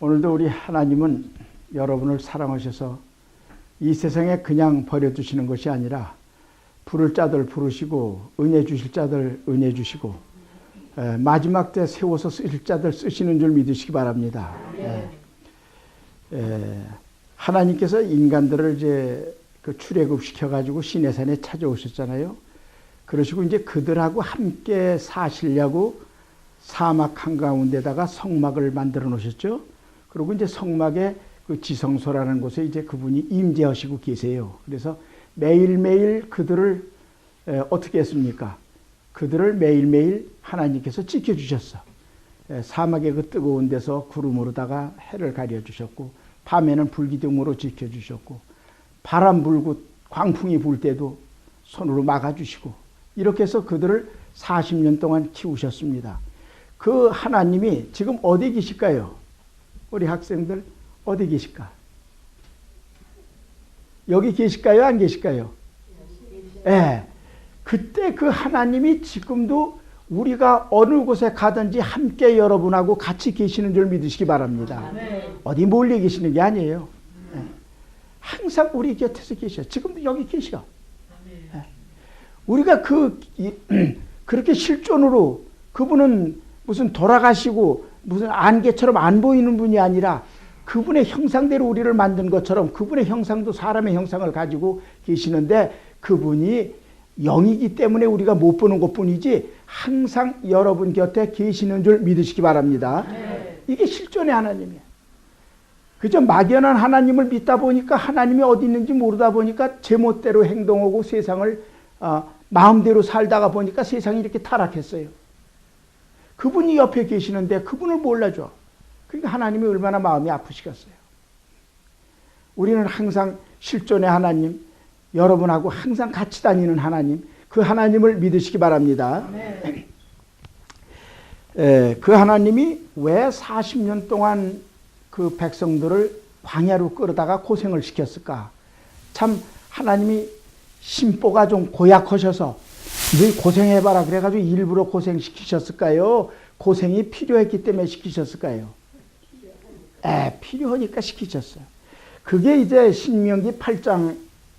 오늘도 우리 하나님은 여러분을 사랑하셔서 이 세상에 그냥 버려두시는 것이 아니라 부를 자들 부르시고 은혜 주실 자들 은혜 주시고 마지막 때 세워서 쓰실 자들 쓰시는 줄 믿으시기 바랍니다. 하나님께서 인간들을 이제 그 출애굽시켜 가지고 시내산에 찾아오셨잖아요. 그러시고 이제 그들하고 함께 사시려고 사막 한가운데다가 성막을 만들어 놓으셨죠. 그리고 이제 성막에 그 지성소라는 곳에 이제 그분이 임재하시고 계세요. 그래서 매일매일 그들을 어떻게 했습니까? 그들을 매일매일 하나님께서 지켜주셨어. 사막의 그 뜨거운 데서 구름으로다가 해를 가려주셨고, 밤에는 불기둥으로 지켜주셨고, 바람 불고 광풍이 불 때도 손으로 막아주시고, 이렇게 해서 그들을 40년 동안 키우셨습니다. 그 하나님이 지금 어디 계실까요? 우리 학생들 어디 계실까? 여기 계실까요? 안 계실까요? 예. 그때 그 하나님이 지금도 우리가 어느 곳에 가든지 함께 여러분하고 같이 계시는 줄 믿으시기 바랍니다. 어디 멀리 계시는 게 아니에요. 예. 항상 우리 곁에서 계셔. 지금도 여기 계셔. 예. 우리가 그렇게 실존으로 그분은 무슨 돌아가시고 무슨 안개처럼 안 보이는 분이 아니라 그분의 형상대로 우리를 만든 것처럼 그분의 형상도 사람의 형상을 가지고 계시는데 그분이 영이기 때문에 우리가 못 보는 것뿐이지 항상 여러분 곁에 계시는 줄 믿으시기 바랍니다. 이게 실존의 하나님이에요. 그저 막연한 하나님을 믿다 보니까 하나님이 어디 있는지 모르다 보니까 제멋대로 행동하고 세상을 마음대로 살다가 보니까 세상이 이렇게 타락했어요. 그분이 옆에 계시는데 그분을 몰라줘. 그러니까 하나님이 얼마나 마음이 아프시겠어요. 우리는 항상 실존의 하나님, 여러분하고 항상 같이 다니는 하나님, 그 하나님을 믿으시기 바랍니다. 그 하나님이 왜 40년 동안 그 백성들을 광야로 끌어다가 고생을 시켰을까? 참 하나님이 심보가 좀 고약하셔서 너희 고생해봐라 그래가지고 일부러 고생시키셨을까요? 고생이 필요했기 때문에 시키셨을까요? 필요하니까 시키셨어요. 그게 이제 신명기 8장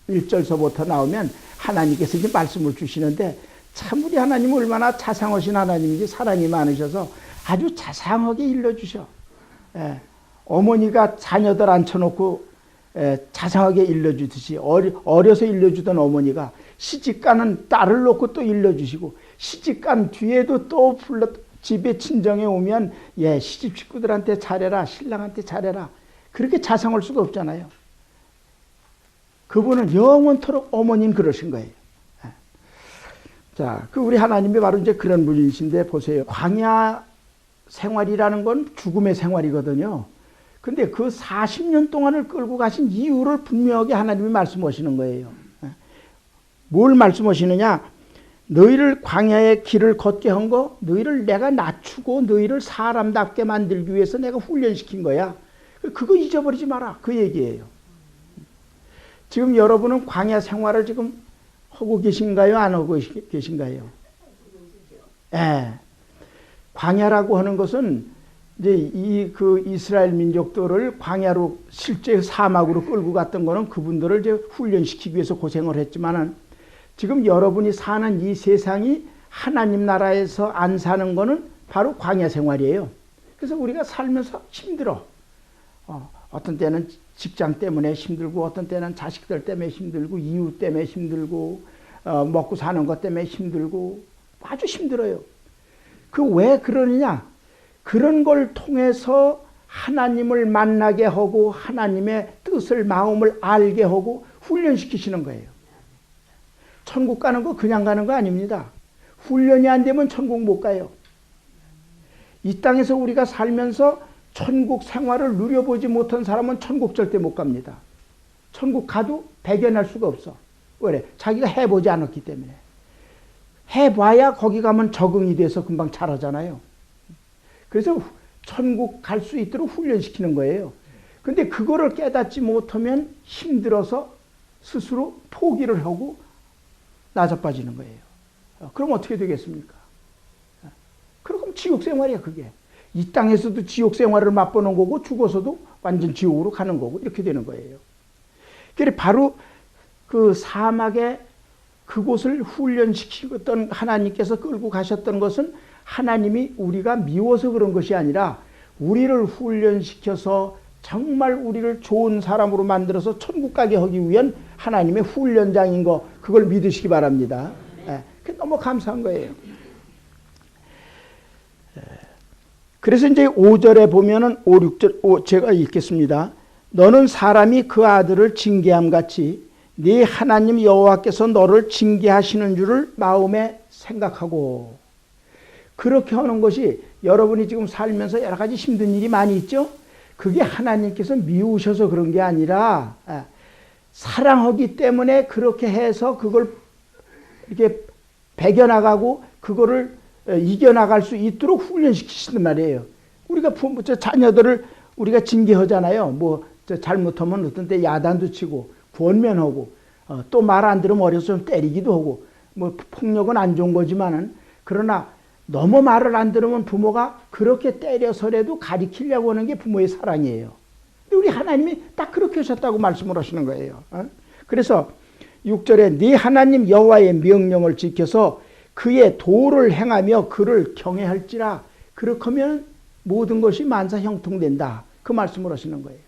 1절서부터 나오면 하나님께서 이제 말씀을 주시는데 참 우리 하나님은 얼마나 자상하신 하나님인지 사랑이 많으셔서 아주 자상하게 일러주셔. 어머니가 자녀들 앉혀놓고 자상하게 일러주듯이 어려서 일러주던 어머니가 시집가는 딸을 놓고 또 일러주시고 시집간 뒤에도 또 불러 집에 친정에 오면 시집 식구들한테 잘해라 신랑한테 잘해라 그렇게 자상할 수가 없잖아요. 그분은 영원토록 어머니는 그러신 거예요. 자, 그 우리 하나님이 바로 이제 그런 분이신데 보세요. 광야 생활이라는 건 죽음의 생활이거든요. 근데 그 40년 동안을 끌고 가신 이유를 분명하게 하나님이 말씀하시는 거예요. 뭘 말씀하시느냐? 너희를 광야의 길을 걷게 한 거, 너희를 내가 낮추고 너희를 사람답게 만들기 위해서 내가 훈련시킨 거야. 그거 잊어버리지 마라. 그 얘기예요. 지금 여러분은 광야 생활을 지금 하고 계신가요? 안 하고 계신가요? 광야라고 하는 것은 이제 그 이스라엘 민족들을 광야로 실제 사막으로 끌고 갔던 거는 그분들을 이제 훈련시키기 위해서 고생을 했지만은 지금 여러분이 사는 이 세상이 하나님 나라에서 안 사는 거는 바로 광야 생활이에요. 그래서 우리가 살면서 힘들어. 어떤 때는 직장 때문에 힘들고 어떤 때는 자식들 때문에 힘들고 이웃 때문에 힘들고 먹고 사는 것 때문에 힘들고 아주 힘들어요. 그 왜 그러느냐? 그런 걸 통해서 하나님을 만나게 하고 하나님의 뜻을 마음을 알게 하고 훈련시키시는 거예요. 천국 가는 거 그냥 가는 거 아닙니다. 훈련이 안 되면 천국 못 가요. 이 땅에서 우리가 살면서 천국 생활을 누려보지 못한 사람은 천국 절대 못 갑니다. 천국 가도 배견할 수가 없어. 왜? 자기가 해보지 않았기 때문에. 해봐야 거기 가면 적응이 돼서 금방 잘하잖아요. 그래서 천국 갈 수 있도록 훈련시키는 거예요. 근데 그거를 깨닫지 못하면 힘들어서 스스로 포기를 하고 나자빠지는 거예요. 그럼 어떻게 되겠습니까? 그럼 지옥 생활이야 그게. 이 땅에서도 지옥 생활을 맛보는 거고 죽어서도 완전 지옥으로 가는 거고 이렇게 되는 거예요. 그래 바로 그 사막에 그곳을 훈련시키던 하나님께서 끌고 가셨던 것은 하나님이 우리가 미워서 그런 것이 아니라 우리를 훈련시켜서 정말 우리를 좋은 사람으로 만들어서 천국 가게 하기 위한 하나님의 훈련장인 거 그걸 믿으시기 바랍니다. 너무 감사한 거예요. 그래서 이제 5절에 보면은 5, 6절 제가 읽겠습니다. 너는 사람이 그 아들을 징계함 같이 네 하나님 여호와께서 너를 징계하시는 줄을 마음에 생각하고 그렇게 하는 것이 여러분이 지금 살면서 여러 가지 힘든 일이 많이 있죠. 그게 하나님께서 미우셔서 그런 게 아니라 사랑하기 때문에 그렇게 해서 그걸 이렇게 배겨나가고 그거를 이겨나갈 수 있도록 훈련시키시단 말이에요. 우리가 자녀들을 우리가 징계하잖아요. 뭐 잘못하면 어떤 때 야단도 치고 권면하고 또 말 안 들으면 어려서 좀 때리기도 하고 뭐 폭력은 안 좋은 거지만은 그러나 너무 말을 안 들으면 부모가 그렇게 때려서라도 가리키려고 하는 게 부모의 사랑이에요. 근데 우리 하나님이 딱 그렇게 하셨다고 말씀을 하시는 거예요. 그래서 6절에 네 하나님 여호와의 명령을 지켜서 그의 도를 행하며 그를 경외할지라 그렇게 하면 모든 것이 만사 형통된다. 그 말씀을 하시는 거예요.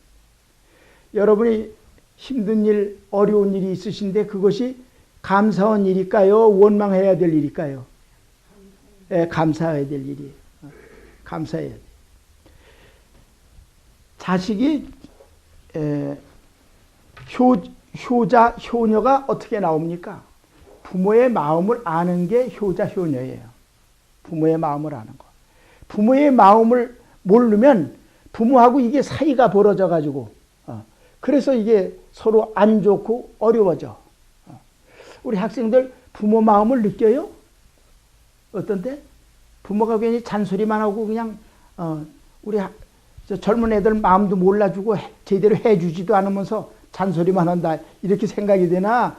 여러분이 힘든 일, 어려운 일이 있으신데 그것이 감사한 일일까요? 원망해야 될 일일까요? 감사해야 될 일이에요. 감사해야 돼요. 자식이 효자, 효녀가 어떻게 나옵니까? 부모의 마음을 아는 게 효자, 효녀예요. 부모의 마음을 아는 거. 부모의 마음을 모르면 부모하고 이게 사이가 벌어져 가지고 그래서 이게 서로 안 좋고 어려워져. 우리 학생들 부모 마음을 느껴요? 어떤데? 부모가 괜히 잔소리만 하고 그냥 우리 젊은 애들 마음도 몰라주고 제대로 해주지도 않으면서 잔소리만 한다 이렇게 생각이 되나?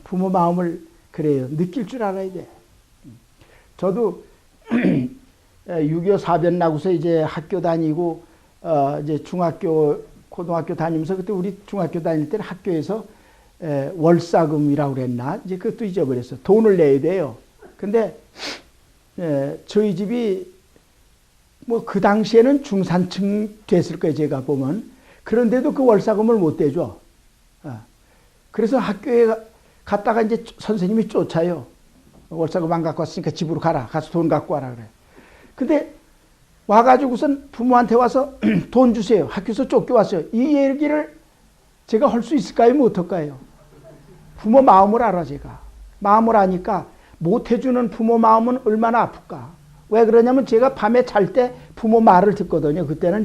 부모 마음을 그래요. 느낄 줄 알아야 돼. 저도 6.25 사변 나고서 이제 학교 다니고 이제 중학교 고등학교 다니면서 그때 우리 중학교 다닐 때는 학교에서 월사금이라고 그랬나? 이제 그것도 잊어버렸어. 돈을 내야 돼요. 근데 저희 집이 뭐 그 당시에는 중산층 됐을 거예요. 제가 보면. 그런데도 그 월사금을 못 대줘. 그래서 학교에 갔다가 이제 선생님이 쫓아요. 월사금 안 갖고 왔으니까 집으로 가라. 가서 돈 갖고 와라 그래. 근데 와가지고선 부모한테 와서 돈 주세요. 학교에서 쫓겨왔어요. 이 얘기를 제가 할 수 있을까요? 못할까요? 부모 마음을 알아 제가. 마음을 아니까 못해주는 부모 마음은 얼마나 아플까. 왜 그러냐면 제가 밤에 잘 때 부모 말을 듣거든요. 그때는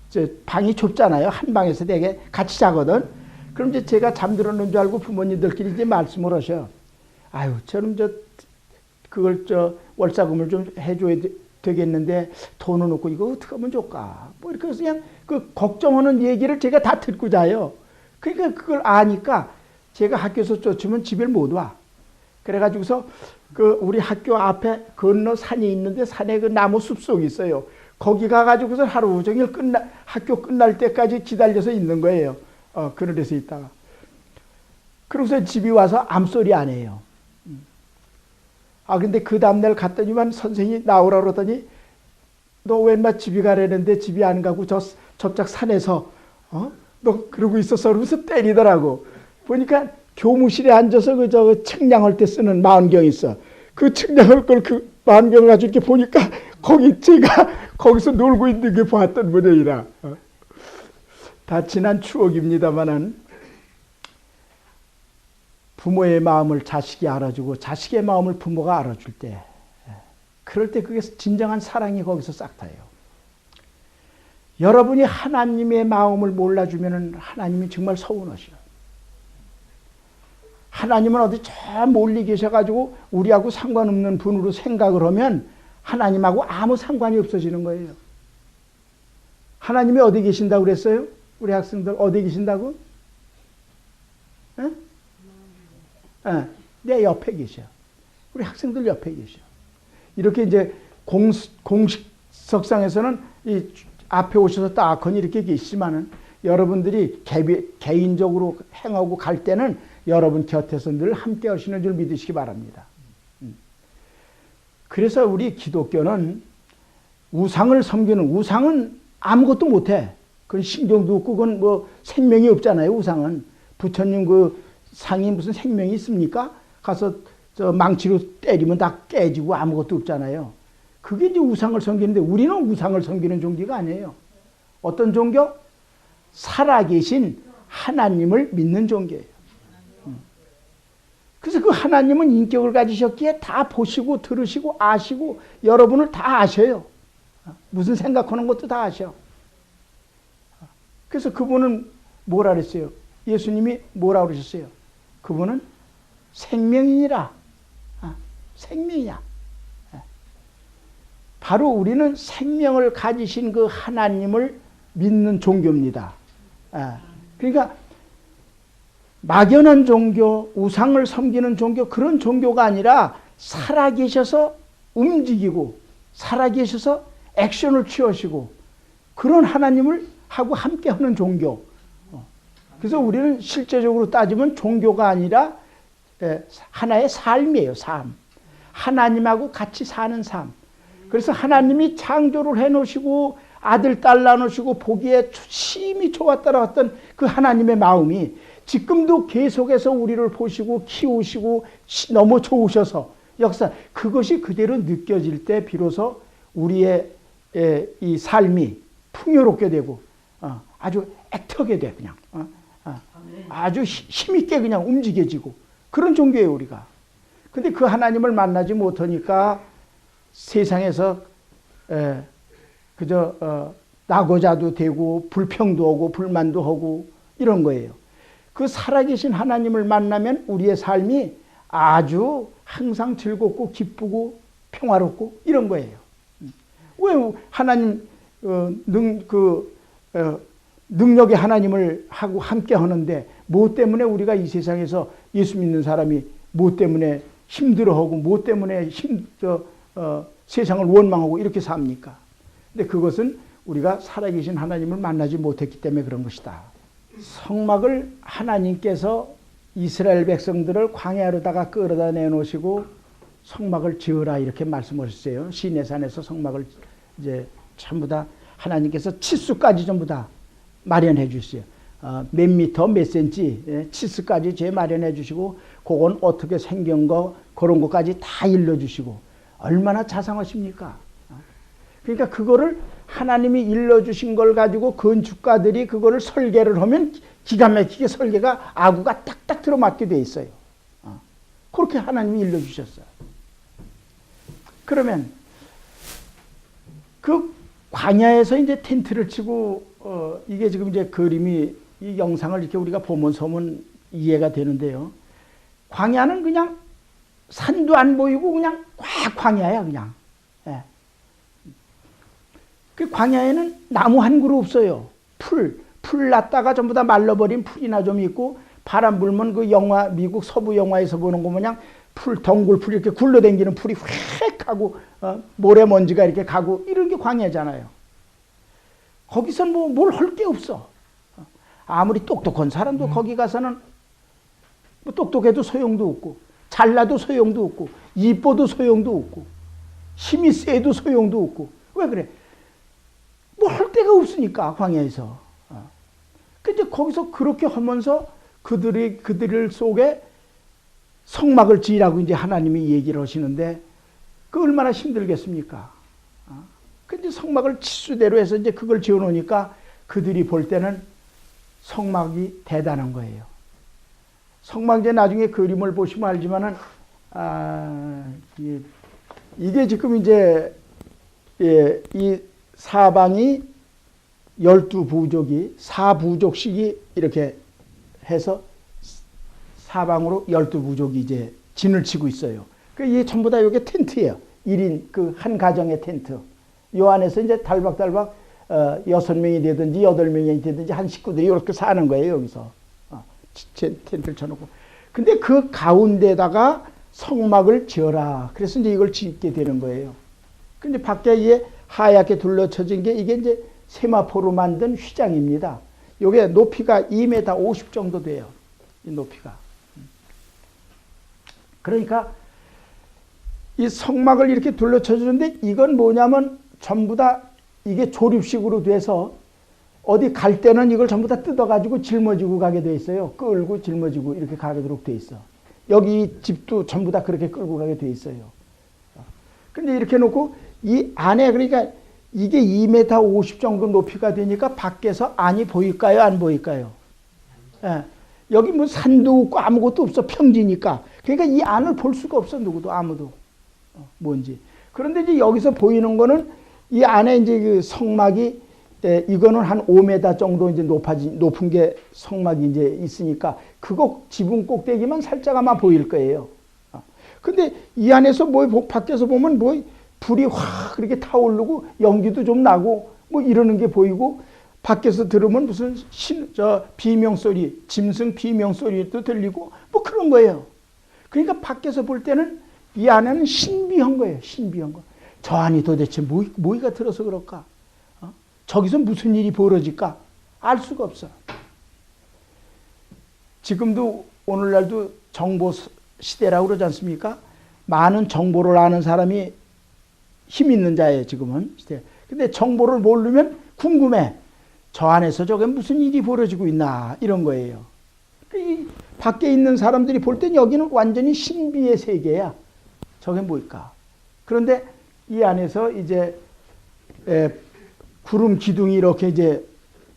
이제 방이 좁잖아요. 한 방에서 되게 같이 자거든. 그럼 이제 제가 잠들었는 줄 알고 부모님들끼리 이제 말씀을 하셔. 아유, 저는 그걸 월사금을 좀 해줘야 되겠는데 돈은 없고 이거 어떻게 하면 좋을까? 뭐 이렇게 해서 그냥 그 걱정하는 얘기를 제가 다 듣고 자요. 그러니까 그걸 아니까 제가 학교에서 쫓으면 집에 못 와. 그래가지고서 그 우리 학교 앞에 건너 산이 있는데 산에 그 나무 숲속이 있어요. 거기 가가지고서 하루 종일 학교 끝날 때까지 기다려서 있는 거예요. 그런 데서 있다가. 그러고서 집에 와서 암소리 안 해요. 근데 그 다음날 갔더니만 선생님이 나오라 그러더니 너 웬만 집에 가려는데 집에 안 가고 저쪽 산에서 너 그러고 있었어 그러면서 때리더라고. 보니까 교무실에 앉아서 그 측량할 때 쓰는 망원경 있어. 그 측량할 걸 그 망원경을 가지고 이렇게 보니까 거기 제가 거기서 놀고 있는 게 봤던 모양이라. 다 지난 추억입니다만은 부모의 마음을 자식이 알아주고 자식의 마음을 부모가 알아줄 때 그럴 때 그게 진정한 사랑이 거기서 싹 타요. 여러분이 하나님의 마음을 몰라주면 하나님이 정말 서운하셔요. 하나님은 어디 저 멀리 계셔가지고 우리하고 상관없는 분으로 생각을 하면 하나님하고 아무 상관이 없어지는 거예요. 하나님이 어디 계신다고 그랬어요? 우리 학생들 어디 계신다고? 내 옆에 계셔. 우리 학생들 옆에 계셔. 이렇게 이제 공식 석상에서는 이 앞에 오셔서 딱하니 이렇게 계시지만은 여러분들이 개인적으로 행하고 갈 때는 여러분 곁에서 늘 함께 하시는 줄 믿으시기 바랍니다. 그래서 우리 기독교는 우상을 섬기는, 우상은 아무것도 못해. 그건 신경도 없고 그건 뭐 생명이 없잖아요. 우상은 부처님 그 상이 무슨 생명이 있습니까? 가서 저 망치로 때리면 다 깨지고 아무것도 없잖아요. 그게 이제 우상을 섬기는데 우리는 우상을 섬기는 종교가 아니에요. 어떤 종교? 살아계신 하나님을 믿는 종교예요. 그래서 그 하나님은 인격을 가지셨기에 다 보시고 들으시고 아시고 여러분을 다 아셔요. 무슨 생각하는 것도 다 아셔. 그래서 그분은 뭐라 그랬어요? 예수님이 뭐라 그러셨어요? 그분은 생명이니라. 생명이야. 바로 우리는 생명을 가지신 그 하나님을 믿는 종교입니다. 그러니까 막연한 종교, 우상을 섬기는 종교, 그런 종교가 아니라 살아계셔서 움직이고 살아계셔서 액션을 취하시고 그런 하나님을 하고 함께하는 종교. 그래서 우리는 실제적으로 따지면 종교가 아니라 하나의 삶이에요. 삶. 하나님하고 같이 사는 삶. 그래서 하나님이 창조를 해놓으시고 아들, 딸 낳으시고 보기에 심히 좋았다라 했던 그 하나님의 마음이 지금도 계속해서 우리를 보시고 키우시고 너무 좋으셔서 역사, 그것이 그대로 느껴질 때 비로소 우리의 이 삶이 풍요롭게 되고 아주 애터게 돼. 그냥 아주 힘있게 그냥 움직여지고 그런 종교예요 우리가. 근데 그 하나님을 만나지 못하니까 세상에서 그저 낙오자도 되고 불평도 하고 불만도 하고 이런 거예요. 그 살아계신 하나님을 만나면 우리의 삶이 아주 항상 즐겁고 기쁘고 평화롭고 이런 거예요. 왜 하나님 능력의 하나님을 하고 함께 하는데 뭐 때문에 우리가 이 세상에서 예수 믿는 사람이 뭐 때문에 힘들어하고 뭐 때문에 세상을 원망하고 이렇게 삽니까? 근데 그것은 우리가 살아계신 하나님을 만나지 못했기 때문에 그런 것이다. 성막을 하나님께서 이스라엘 백성들을 광야로다가 끌어다 내놓으시고 성막을 지으라 이렇게 말씀하셨어요. 시내산에서 성막을 이제 전부 다 하나님께서 치수까지 전부 다 마련해 주셨어요. 몇 미터 몇 센치 치수까지 재 마련해 주시고 그건 어떻게 생긴 거 그런 것까지 다 일러주시고 얼마나 자상하십니까? 그러니까 그거를 하나님이 일러주신 걸 가지고 건축가들이 그거를 설계를 하면 기가 막히게 설계가 아구가 딱딱 들어맞게 돼 있어요. 그렇게 하나님이 일러주셨어요. 그러면 그 광야에서 이제 텐트를 치고 이게 지금 이제 그림이 이 영상을 이렇게 우리가 보면서 이해가 되는데요. 광야는 그냥 산도 안 보이고 그냥 꽉 광야야 그냥. 예. 그 광야에는 나무 한 그루 없어요. 풀 났다가 전부 다 말라버린 풀이나 좀 있고 바람 불면 그 영화 미국 서부 영화에서 보는 거 모양 덩굴풀 이렇게 굴러다니는 풀이 휙 하고 모래먼지가 이렇게 가고 이런 게 광야잖아요. 거기선 뭐 뭘 할 게 없어. 아무리 똑똑한 사람도 거기 가서는 뭐 똑똑해도 소용도 없고 잘나도 소용도 없고 이뻐도 소용도 없고 힘이 세도 소용도 없고 왜 그래? 뭐 할 데가 없으니까 광야에서. 근데 거기서 그렇게 하면서 그들 속에 성막을 지으라고 이제 하나님이 얘기를 하시는데 그 얼마나 힘들겠습니까? 근데 성막을 치수대로 해서 이제 그걸 지어놓으니까 그들이 볼 때는 성막이 대단한 거예요. 성막 이제 나중에 그림을 보시면 알지만은 이게 지금 이제 이 사방이 12부족이 4부족씩이 이렇게 해서 사방으로 12부족이 이제 진을 치고 있어요. 이게 전부 다 이게 텐트예요. 1인 그 한 가정의 텐트. 요 안에서 이제 달박달박 6명이 되든지 8명이 되든지 한 식구들이 이렇게 사는 거예요, 여기서. 텐트를 쳐놓고. 근데 그 가운데다가 성막을 지어라. 그래서 이제 이걸 짓게 되는 거예요. 근데 밖에 이제 하얗게 둘러쳐진 게 이게 이제 세마포로 만든 휘장입니다. 요게 높이가 2m 50 정도 돼요. 이 높이가. 그러니까 이 성막을 이렇게 둘러쳐주는데 이건 뭐냐면 전부 다 이게 조립식으로 돼서 어디 갈 때는 이걸 전부 다 뜯어가지고 짊어지고 가게 돼 있어요. 끌고 짊어지고 이렇게 가도록 돼 있어. 여기 집도 전부 다 그렇게 끌고 가게 돼 있어요. 근데 이렇게 놓고 이 안에 그러니까 이게 2m 50 정도 높이가 되니까 밖에서 안이 보일까요? 안 보일까요? 예. 여기 뭐 산도 없고 아무것도 없어. 평지니까. 그러니까 이 안을 볼 수가 없어. 누구도 아무도. 뭔지. 그런데 이제 여기서 보이는 거는 이 안에 이제 그 성막이 이거는 한 5m 정도 이제 높은 게 성막이 이제 있으니까 그거 지붕 꼭대기만 살짝 아마 보일 거예요. 근데 이 안에서 뭐 밖에서 보면 뭐 불이 확 그렇게 타오르고 연기도 좀 나고 뭐 이러는 게 보이고 밖에서 들으면 무슨 비명 소리, 짐승 비명 소리도 들리고 뭐 그런 거예요. 그러니까 밖에서 볼 때는 이 안에는 신비한 거예요. 신비한 거. 저 안이 도대체 뭐가 들어서 그럴까? 저기서 무슨 일이 벌어질까? 알 수가 없어. 지금도 오늘날도 정보 시대라고 그러지 않습니까? 많은 정보를 아는 사람이 힘 있는 자예요, 지금은. 근데 정보를 모르면 궁금해. 저 안에서 저게 무슨 일이 벌어지고 있나, 이런 거예요. 이 밖에 있는 사람들이 볼 땐 여기는 완전히 신비의 세계야. 저게 뭘까? 그런데 이 안에서 이제 구름 기둥이 이렇게 이제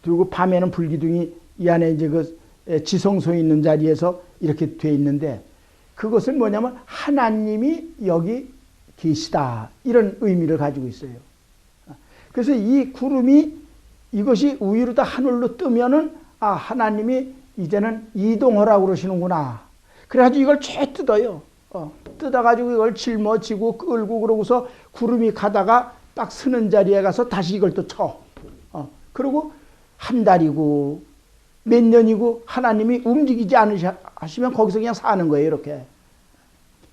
두고 밤에는 불 기둥이 이 안에 이제 그 지성소에 있는 자리에서 이렇게 돼 있는데 그것은 뭐냐면 하나님이 여기 계시다 이런 의미를 가지고 있어요. 그래서 이 구름이 이것이 위로 다 하늘로 뜨면은 아 하나님이 이제는 이동하라고 그러시는구나. 그래가지고 이걸 죄 뜯어요. 뜯어가지고 이걸 짊어지고 끌고 그러고서 구름이 가다가 딱 서는 자리에 가서 다시 이걸 또 쳐. 그리고 한 달이고 몇 년이고 하나님이 움직이지 않으시면 거기서 그냥 사는 거예요. 이렇게.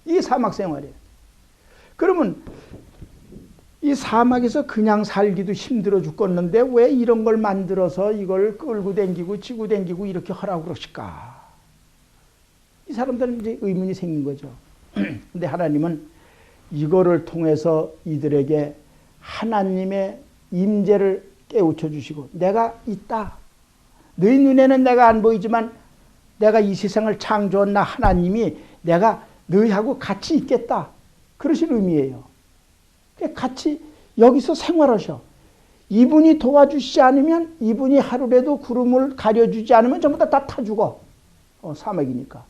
이게 사막 생활이에요. 그러면 이 사막에서 그냥 살기도 힘들어 죽겠는데 왜 이런 걸 만들어서 이걸 끌고 댕기고 지고 댕기고 이렇게 하라고 그러실까? 이 사람들은 이제 의문이 생긴 거죠. 근데 하나님은 이거를 통해서 이들에게 하나님의 임재를 깨우쳐 주시고 내가 있다. 너희 눈에는 내가 안 보이지만 내가 이 세상을 창조한 나 하나님이 내가 너희하고 같이 있겠다. 그러신 의미예요. 같이 여기서 생활하셔. 이분이 도와주시지 않으면 이분이 하루라도 구름을 가려주지 않으면 전부 다 타 죽어. 사막이니까.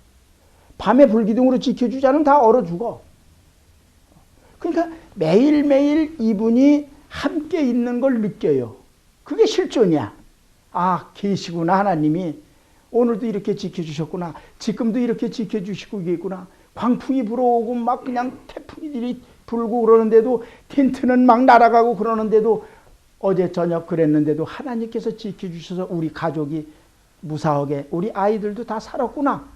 밤에 불기둥으로 지켜주지 않으면 다 얼어 죽어. 그러니까 매일매일 이분이 함께 있는 걸 느껴요. 그게 실존이야. 아, 계시구나, 하나님이. 오늘도 이렇게 지켜주셨구나. 지금도 이렇게 지켜주시고 계시구나. 광풍이 불어오고 막 그냥 태풍이 불고 그러는데도 텐트는 막 날아가고 그러는데도 어제 저녁 그랬는데도 하나님께서 지켜주셔서 우리 가족이 무사하게 우리 아이들도 다 살았구나.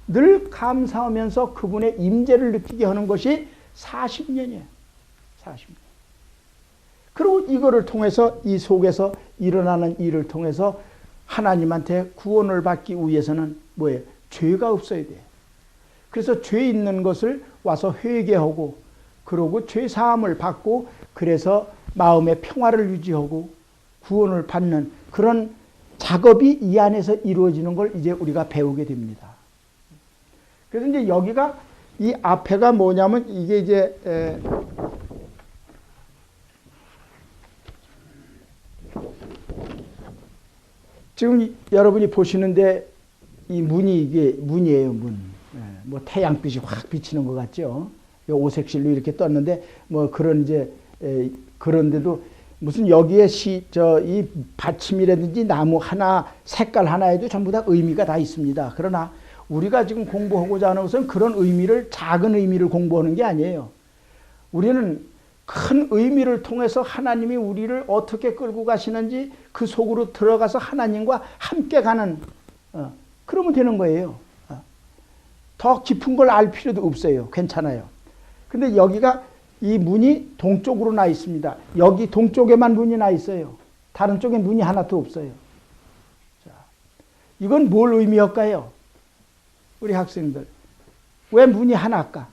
늘 감사하면서 그분의 임재를 느끼게 하는 것이 40년이에요. 40년. 그리고 이거를 통해서 이 속에서 일어나는 일을 통해서 하나님한테 구원을 받기 위해서는 뭐예요? 죄가 없어야 돼요. 그래서 죄 있는 것을 와서 회개하고 그러고 죄 사함을 받고 그래서 마음의 평화를 유지하고 구원을 받는 그런 작업이 이 안에서 이루어지는 걸 이제 우리가 배우게 됩니다. 그래서 이제 여기가 이 앞에가 뭐냐면 이게 이제 지금 여러분이 보시는데 이 문이 이게 문이에요, 문. 뭐 태양빛이 확 비치는 것 같죠. 오색실로 이렇게 떴는데 뭐 그런 이제 그런데도 무슨 여기에 이 받침이라든지 나무 하나 색깔 하나에도 전부 다 의미가 다 있습니다. 그러나 우리가 지금 공부하고자 하는 것은 그런 의미를 작은 의미를 공부하는 게 아니에요. 우리는 큰 의미를 통해서 하나님이 우리를 어떻게 끌고 가시는지 그 속으로 들어가서 하나님과 함께 가는 그러면 되는 거예요. 더 깊은 걸 알 필요도 없어요. 괜찮아요. 근데 여기가 이 문이 동쪽으로 나 있습니다. 여기 동쪽에만 문이 나 있어요. 다른 쪽에 문이 하나도 없어요. 자, 이건 뭘 의미할까요? 우리 학생들. 왜 문이 하나일까?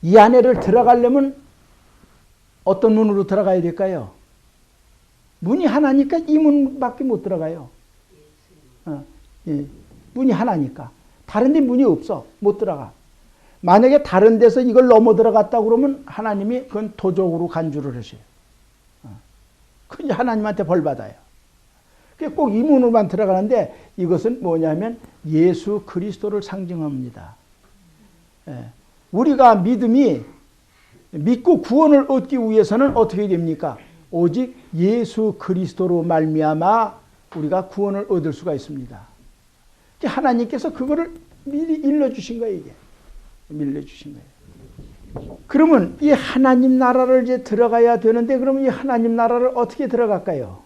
이 안에를 들어가려면 어떤 문으로 들어가야 될까요? 문이 하나니까 이 문밖에 못 들어가요. 예. 문이 하나니까. 다른 데 문이 없어. 못 들어가. 만약에 다른 데서 이걸 넘어 들어갔다 그러면 하나님이 그건 도적으로 간주를 하셔요. 그건 하나님한테 벌 받아요. 꼭 이 문으로만 들어가는데 이것은 뭐냐면 예수 그리스도를 상징합니다. 예. 우리가 믿고 구원을 얻기 위해서는 어떻게 됩니까? 오직 예수 그리스도로 말미암아 우리가 구원을 얻을 수가 있습니다. 하나님께서 그거를 미리 일러주신 거예요. 이게 밀려주신 거예요. 그러면 이 하나님 나라를 이제 들어가야 되는데 그러면 이 하나님 나라를 어떻게 들어갈까요?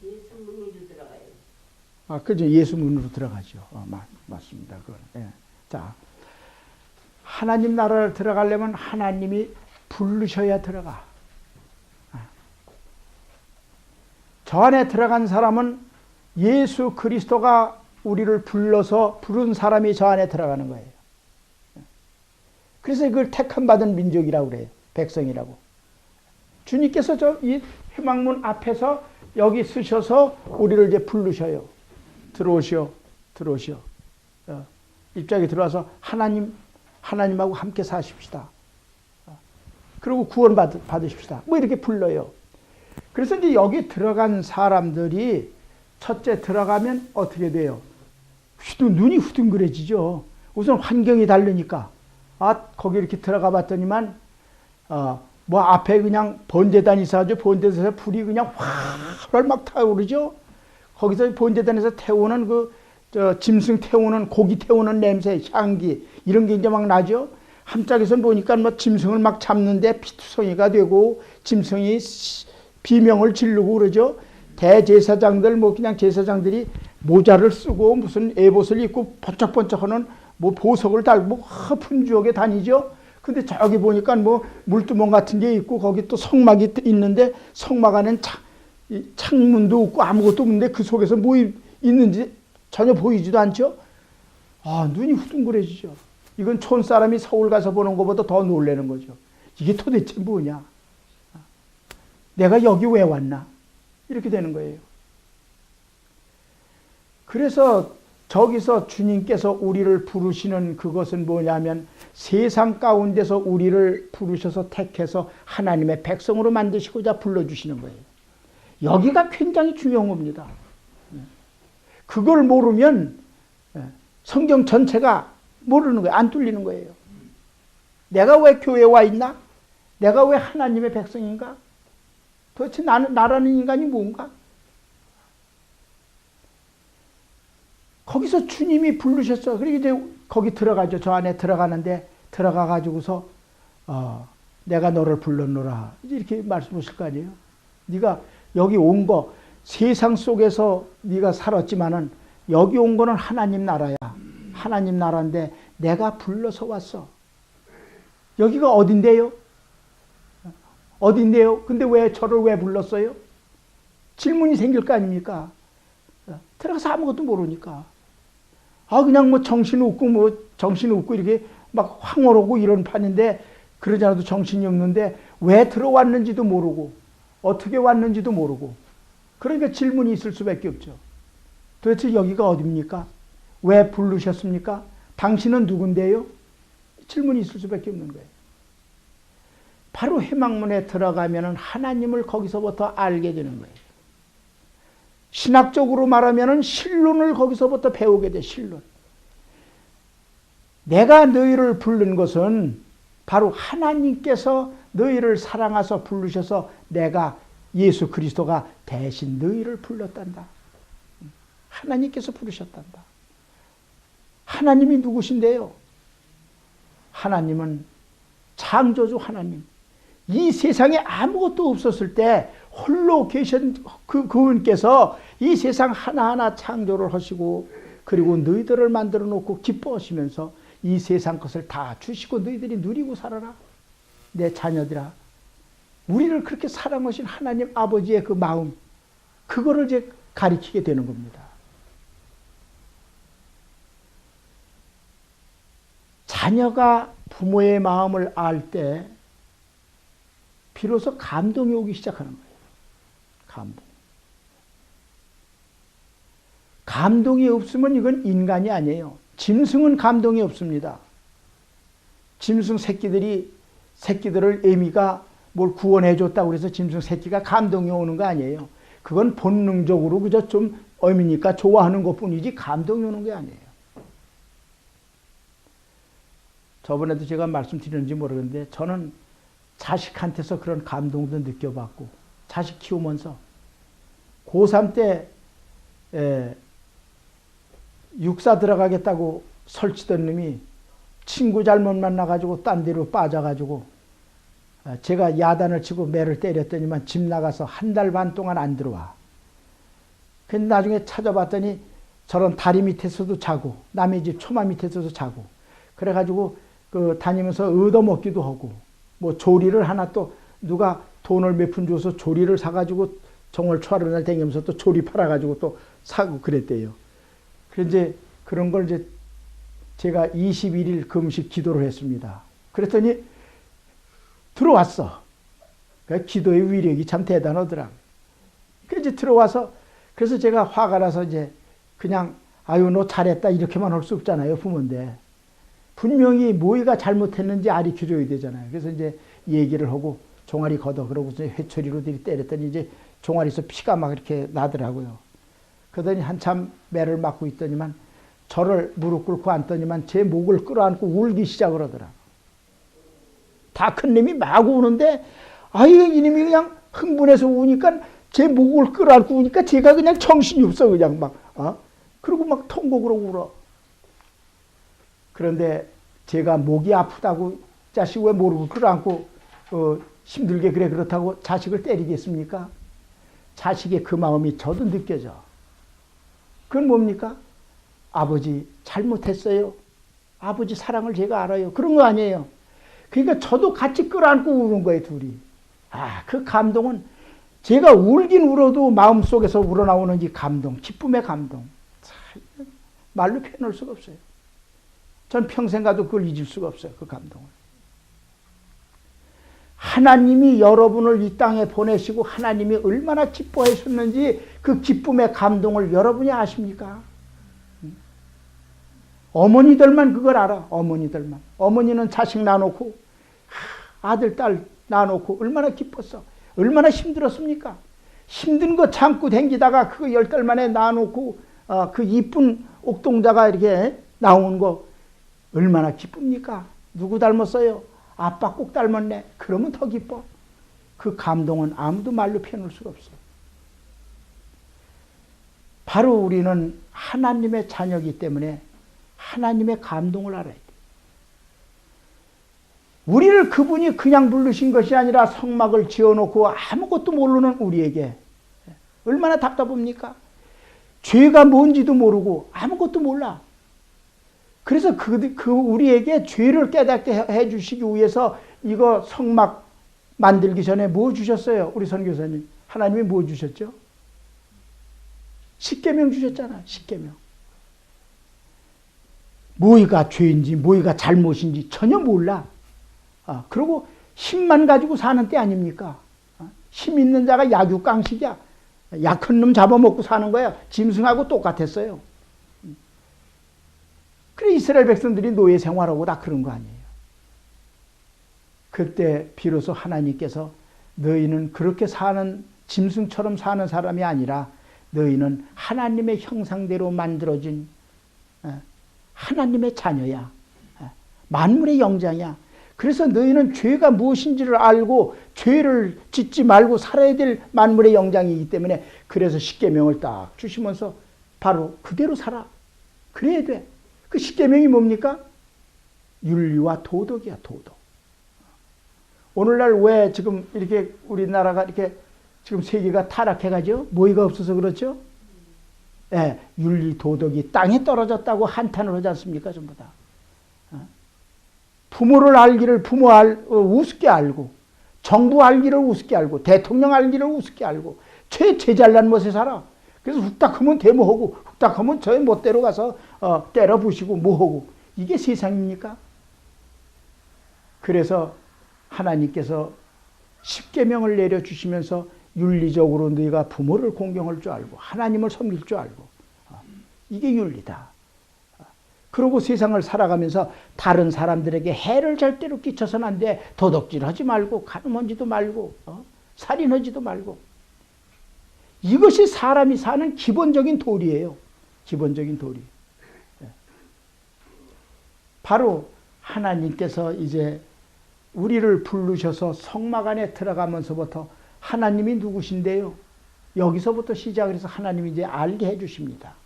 예수 문으로 들어가요. 아, 그죠. 예수 문으로 들어가죠. 맞습니다. 그건. 예. 자, 하나님 나라를 들어가려면 하나님이 부르셔야 들어가. 저 안에 들어간 사람은 예수 그리스도가 우리를 불러서 부른 사람이 저 안에 들어가는 거예요. 그래서 이걸 택함 받은 민족이라고 그래요. 백성이라고. 주님께서 이 회막문 앞에서 여기 쓰셔서 우리를 이제 부르셔요. 들어오시오. 입장에 들어와서 하나님하고 함께 사십시다. 그리고 구원 받으십시다. 뭐 이렇게 불러요. 그래서 이제 여기 들어간 사람들이 첫째 들어가면 어떻게 돼요? 눈이 후둥그레지죠. 우선 환경이 다르니까. 거기 이렇게 들어가 봤더니만, 뭐 앞에 그냥 번제단이 있어가지고 번제단에서 불이 그냥 활활 막 타오르죠. 거기서 번제단에서 태우는 짐승 태우는, 고기 태우는 냄새, 향기, 이런 게 이제 막 나죠. 함짝에서 보니까 뭐 짐승을 막 잡는데 피투성이가 되고, 짐승이 비명을 지르고 그러죠. 대제사장들, 뭐 그냥 제사장들이 모자를 쓰고 무슨 에봇을 입고 번쩍번쩍하는 뭐 보석을 달고 분주하게 다니죠. 근데 저기 보니까 뭐 물두멍 같은 게 있고 거기 또 성막이 있는데 성막 안엔 창문도 없고 아무것도 없는데 그 속에서 뭐 있는지 전혀 보이지도 않죠. 눈이 후둥그레지죠. 이건 촌사람이 서울 가서 보는 것보다 더 놀라는 거죠. 이게 도대체 뭐냐? 내가 여기 왜 왔나? 이렇게 되는 거예요. 그래서 저기서 주님께서 우리를 부르시는 그것은 뭐냐면 세상 가운데서 우리를 부르셔서 택해서 하나님의 백성으로 만드시고자 불러주시는 거예요. 여기가 굉장히 중요한 겁니다. 그걸 모르면 성경 전체가 모르는 거예요. 안 뚫리는 거예요. 내가 왜 교회에 와 있나? 내가 왜 하나님의 백성인가? 도대체 나라는 인간이 뭔가? 거기서 주님이 부르셨어. 그리고 이제 거기 들어가죠. 저 안에 들어가는데 들어가 가지고서 내가 너를 불렀노라. 이렇게 말씀하실 거 아니에요. 네가 여기 온 거 세상 속에서 네가 살았지만은 여기 온 거는 하나님 나라야. 하나님 나라인데 내가 불러서 왔어. 여기가 어딘데요? 어딘데요? 근데 왜 저를 왜 불렀어요? 질문이 생길 거 아닙니까? 들어가서 아무것도 모르니까. 그냥 뭐 정신없고 이렇게 막 황홀하고 이런 판인데 그러지 않아도 정신이 없는데 왜 들어왔는지도 모르고 어떻게 왔는지도 모르고 그러니까 질문이 있을 수밖에 없죠. 도대체 여기가 어디입니까? 왜 부르셨습니까? 당신은 누군데요? 질문이 있을 수밖에 없는 거예요. 바로 회막문에 들어가면 하나님을 거기서부터 알게 되는 거예요. 신학적으로 말하면 신론을 거기서부터 배우게 돼. 신론. 내가 너희를 부른 것은 바로 하나님께서 너희를 사랑하셔서 부르셔서 내가 예수 그리스도가 대신 너희를 불렀단다. 하나님께서 부르셨단다. 하나님이 누구신데요? 하나님은 창조주 하나님. 이 세상에 아무것도 없었을 때 홀로 계신 그분께서 이 세상 하나하나 창조를 하시고 그리고 너희들을 만들어 놓고 기뻐하시면서 이 세상 것을 다 주시고 너희들이 누리고 살아라. 내 자녀들아. 우리를 그렇게 사랑하신 하나님 아버지의 그 마음, 그거를 이제 가리키게 되는 겁니다. 자녀가 부모의 마음을 알 때 비로소 감동이 오기 시작하는 거예요. 감동. 감동이 없으면 이건 인간이 아니에요. 짐승은 감동이 없습니다. 짐승 새끼들을 애미가 뭘 구원해 줬다고 그래서 짐승 새끼가 감동이 오는 거 아니에요. 그건 본능적으로 그저 좀 어미니까 좋아하는 것뿐이지 감동이 오는 게 아니에요. 저번에도 제가 말씀드렸는지 모르겠는데 저는 자식한테서 그런 감동도 느껴봤고 자식 키우면서 고3 때 육사 들어가겠다고 설치던 놈이 친구 잘못 만나가지고 딴 데로 빠져가지고 제가 야단을 치고 매를 때렸더니만 집 나가서 한 달 반 동안 안 들어와. 근데 나중에 찾아봤더니 저런 다리 밑에서도 자고 남의 집 초마 밑에서도 자고 그래가지고 그 다니면서 얻어먹기도 하고 뭐 조리를 하나 또 누가 돈을 몇 푼 줘서 조리를 사가지고 정월 초하루 날 다니면서 또 조리 팔아가지고 또 사고 그랬대요. 그래서 이제 그런 걸 이제 제가 21일 금식 기도를 했습니다. 그랬더니 들어왔어. 그 기도의 위력이 참 대단하더라. 그래서 이제 들어와서 그래서 제가 화가 나서 이제 그냥 아유 너 잘했다 이렇게만 할 수 없잖아요 부모인데 분명히 뭐가 잘못했는지 알려줘야 되잖아요. 그래서 이제 얘기를 하고 종아리 걷어 그러고 회초리로 때렸더니 이제 종아리에서 피가 막 이렇게 나더라고요. 그러더니 한참 매를 맞고 있더니만 저를 무릎 꿇고 앉더니만 제 목을 끌어안고 울기 시작을 하더라. 다 큰 놈이 막 우는데 아유 이놈이 그냥 흥분해서 우니까 제 목을 끌어안고 우니까 제가 그냥 정신이 없어 그냥 막 그리고 막 통곡으로 울어. 그런데 제가 목이 아프다고 자식 왜 무릎을 끌어안고 힘들게 그래 그렇다고 자식을 때리겠습니까? 자식의 그 마음이 저도 느껴져. 그건 뭡니까? 아버지 잘못했어요. 아버지 사랑을 제가 알아요. 그런 거 아니에요. 그러니까 저도 같이 끌어안고 우는 거예요 둘이. 그 감동은 제가 울긴 울어도 마음속에서 우러나오는 이 감동, 기쁨의 감동. 참, 말로 표현할 수가 없어요. 전 평생 가도 그걸 잊을 수가 없어요. 그 감동을. 하나님이 여러분을 이 땅에 보내시고 하나님이 얼마나 기뻐하셨는지 그 기쁨의 감동을 여러분이 아십니까? 어머니들만 그걸 알아. 어머니들만. 어머니는 자식 낳아놓고 아들 딸 낳아놓고 얼마나 기뻤어. 얼마나 힘들었습니까? 힘든 거 참고 댕기다가 그거 10달 만에 낳아놓고 그 이쁜 옥동자가 이렇게 나오는 거 얼마나 기쁩니까? 누구 닮았어요? 아빠 꼭 닮았네. 그러면 더 기뻐. 그 감동은 아무도 말로 표현할 수가 없어요. 바로 우리는 하나님의 자녀이기 때문에 하나님의 감동을 알아야 돼. 우리를 그분이 그냥 부르신 것이 아니라 성막을 지어놓고 아무것도 모르는 우리에게 얼마나 답답합니까? 죄가 뭔지도 모르고 아무것도 몰라. 그래서 그 우리에게 죄를 깨닫게 해주시기 위해서 이거 성막 만들기 전에 뭐 주셨어요? 우리 선교사님. 하나님이 뭐 주셨죠? 십계명 주셨잖아. 십계명. 뭐가 죄인지 뭐가 잘못인지 전혀 몰라. 그리고 힘만 가지고 사는 때 아닙니까? 힘 있는 자가 약육강식이야. 약한 놈 잡아먹고 사는 거야. 짐승하고 똑같았어요. 그래 이스라엘 백성들이 노예 생활하고 다 그런 거 아니에요. 그때 비로소 하나님께서 너희는 그렇게 사는 짐승처럼 사는 사람이 아니라 너희는 하나님의 형상대로 만들어진 하나님의 자녀야. 만물의 영장이야. 그래서 너희는 죄가 무엇인지를 알고 죄를 짓지 말고 살아야 될 만물의 영장이기 때문에 그래서 십계명을 딱 주시면서 바로 그대로 살아. 그래야 돼. 그 십계명이 뭡니까? 윤리와 도덕이야, 도덕. 오늘날 왜 지금 이렇게 우리나라가 이렇게 지금 세계가 타락해가죠? 뭐가 없어서 그렇죠? 예, 윤리 도덕이 땅에 떨어졌다고 한탄을 하지 않습니까? 전부 다. 부모를 알기를 우습게 알고, 정부 알기를 우습게 알고, 대통령 알기를 우습게 알고, 제일 잘난 못에 살아. 그래서 훅딱하면 데모하고, 훅딱하면 저의 멋대로 가서 때려 부시고 뭐하고. 이게 세상입니까? 그래서 하나님께서 십계명을 내려주시면서 윤리적으로 너희가 부모를 공경할 줄 알고 하나님을 섬길 줄 알고, 이게 윤리다. 그러고 세상을 살아가면서 다른 사람들에게 해를 절대로 끼쳐서는 안 돼. 도둑질하지 말고 간음하지도 말고 살인하지도 말고. 이것이 사람이 사는 기본적인 도리예요. 기본적인 도리. 바로 하나님께서 이제 우리를 부르셔서 성막 안에 들어가면서부터 하나님이 누구신데요? 여기서부터 시작을 해서 하나님이 이제 알게 해주십니다.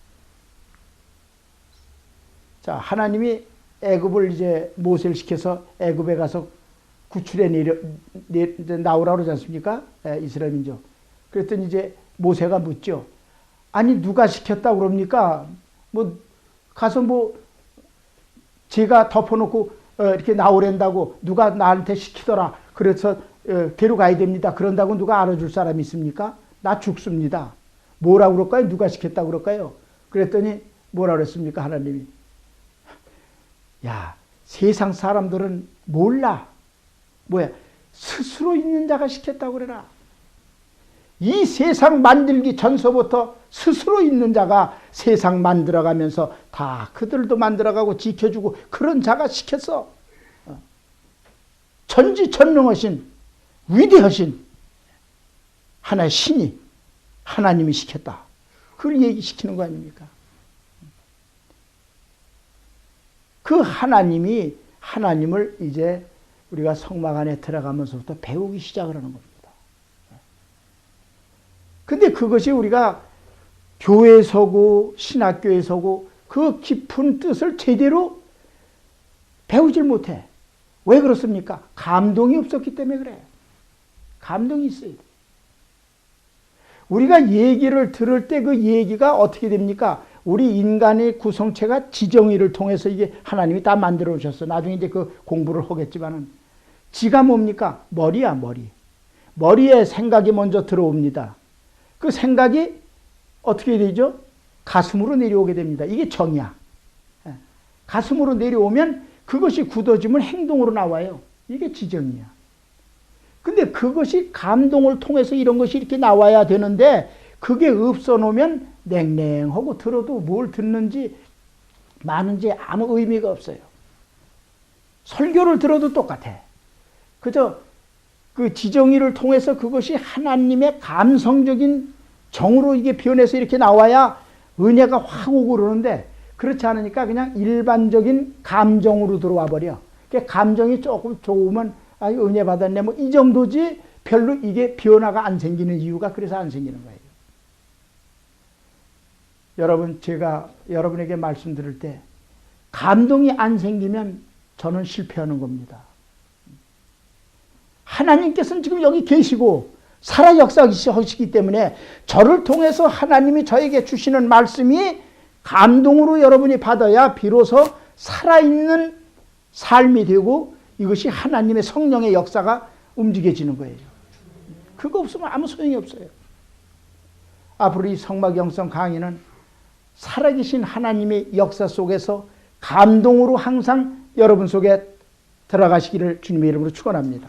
자, 하나님이 애굽을 이제 모세를 시켜서 애굽에 가서 구출해 나오라고 그러지 않습니까? 이스라엘 민족. 그랬더니 이제 모세가 묻죠. 아니, 누가 시켰다고 그럽니까? 가서 제가 덮어놓고 이렇게 나오랜다고 누가 나한테 시키더라. 그래서 데려가야 됩니다. 그런다고 누가 알아줄 사람이 있습니까? 나 죽습니다. 뭐라고 그럴까요? 누가 시켰다고 그럴까요? 그랬더니 뭐라 그랬습니까? 하나님이. 야, 세상 사람들은 몰라. 스스로 있는 자가 시켰다고 그래라. 이 세상 만들기 전서부터 스스로 있는 자가 세상 만들어가면서 다 그들도 만들어가고 지켜주고 그런 자가 시켰어. 전지전능하신 위대하신 하나의 신이 하나님이 시켰다. 그걸 얘기시키는 거 아닙니까? 그 하나님을 이제 우리가 성막 안에 들어가면서부터 배우기 시작을 하는 겁니다. 근데 그것이 우리가 교회에서고 신학교에서고 그 깊은 뜻을 제대로 배우질 못해. 왜 그렇습니까? 감동이 없었기 때문에 그래요. 감동이 있어야 돼. 우리가 얘기를 들을 때 그 얘기가 어떻게 됩니까? 우리 인간의 구성체가 지정의를 통해서 이게 하나님이 다 만들어 오셨어. 나중에 이제 그 공부를 하겠지만은 지가 뭡니까? 머리야, 머리. 머리에 생각이 먼저 들어옵니다. 그 생각이 어떻게 되죠? 가슴으로 내려오게 됩니다. 이게 정이야. 가슴으로 내려오면 그것이 굳어지면 행동으로 나와요. 이게 지정이야. 근데 그것이 감동을 통해서 이런 것이 이렇게 나와야 되는데 그게 없어 놓으면 냉랭하고 들어도 뭘 듣는지 많은지 아무 의미가 없어요. 설교를 들어도 똑같아. 그저 그 지정의를 통해서 그것이 하나님의 감성적인 정으로 이게 변해서 이렇게 나와야 은혜가 확 오고 그러는데 그렇지 않으니까 그냥 일반적인 감정으로 들어와 버려. 그러니까 감정이 조금 좋으면 아, 은혜 받았네 뭐 이 정도지 별로 이게 변화가 안 생기는 이유가 그래서 안 생기는 거예요. 여러분, 제가 여러분에게 말씀드릴 때 감동이 안 생기면 저는 실패하는 겁니다. 하나님께서는 지금 여기 계시고 살아 역사하시기 때문에 저를 통해서 하나님이 저에게 주시는 말씀이 감동으로 여러분이 받아야 비로소 살아있는 삶이 되고 이것이 하나님의 성령의 역사가 움직여지는 거예요. 그거 없으면 아무 소용이 없어요. 앞으로 이 성막 영성 강의는 살아계신 하나님의 역사 속에서 감동으로 항상 여러분 속에 들어가시기를 주님의 이름으로 축원합니다.